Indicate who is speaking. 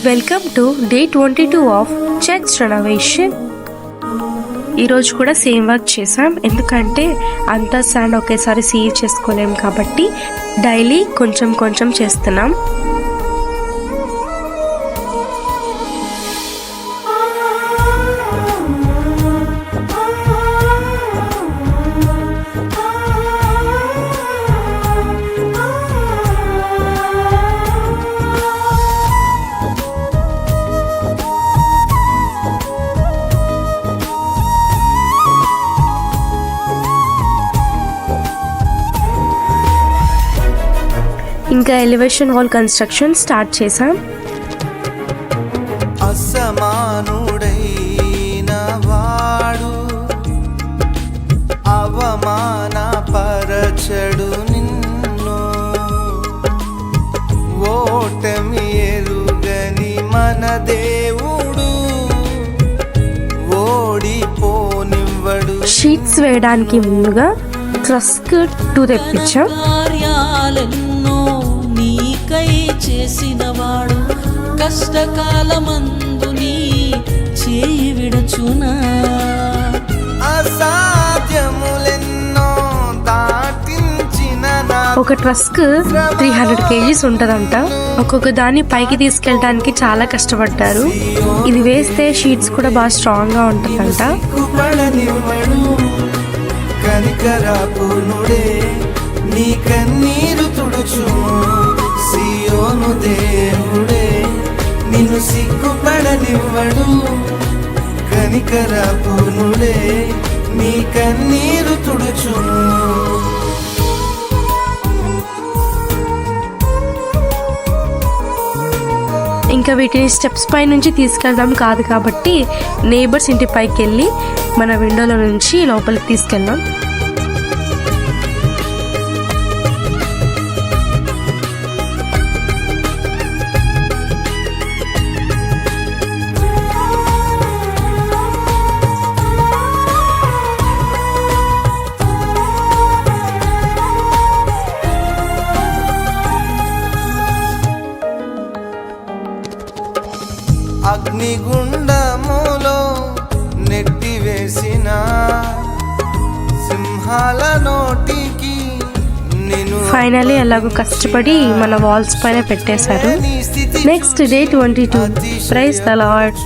Speaker 1: Welcome to day 22 of church renovation. ఈరోజు కూడా same work చేసాం, ఎందుకంటే అంతా శాండ్ ఒకేసారి సేవ్ చేసుకోలేం కాబట్టి డైలీ కొంచెం కొంచెం చేస్తున్నాం. ఇంకా ఎలివేషన్ వాల్ కన్స్ట్రక్షన్ స్టార్ట్ చేసాం.
Speaker 2: అసమానుడైన వాడు అవమానపరచడు నిన్ను, ఓటమి ఎరుగని మన దేవుడు ఓడిపోనివ్వడు.
Speaker 1: షీట్స్ వేయడానికి ముందుగా ట్రస్క్ టు తెప్పించాం.
Speaker 3: నీకై చేసినవాడు కష్టకాలమందు నీ చేయి విడచునా.
Speaker 2: అసాధ్యములెన్నో దాటించిన
Speaker 1: ఒక ట్రస్క్ 300 kgs ఉంటదంట. ఒక్కొక్క దాన్ని పైకి తీసుకెళ్ళడానికి చాలా కష్టపడ్డారు. ఇది వేస్తే షీట్స్ కూడా బాగా స్ట్రాంగ్ గా ఉంటుందంట.
Speaker 2: కనికరాపునుడే నీ కన్నీరు తుడుచుము, సియోను దేవుడే నిన్ను సిగ్గుపడనివ్వడు. కనికరాపునుడే నీ కన్నీరు తుడుచుము.
Speaker 1: ఇంకా వీటిని స్టెప్స్ పై నుంచి తీసుకెళ్ళడం కాదు కాబట్టి నేబర్స్ ఇంటి పైకి వెళ్ళి మన విండోలో నుంచి లోపలికి తీసుకెళ్ళాం.
Speaker 2: అగ్నిగుండములో నెట్టివేసిన సింహాల నోటికి
Speaker 1: ఫైనలీ ఎలాగో కష్టపడి మన వాల్స్ పైన పెట్టేశారు. Next day 22. Praise the lord.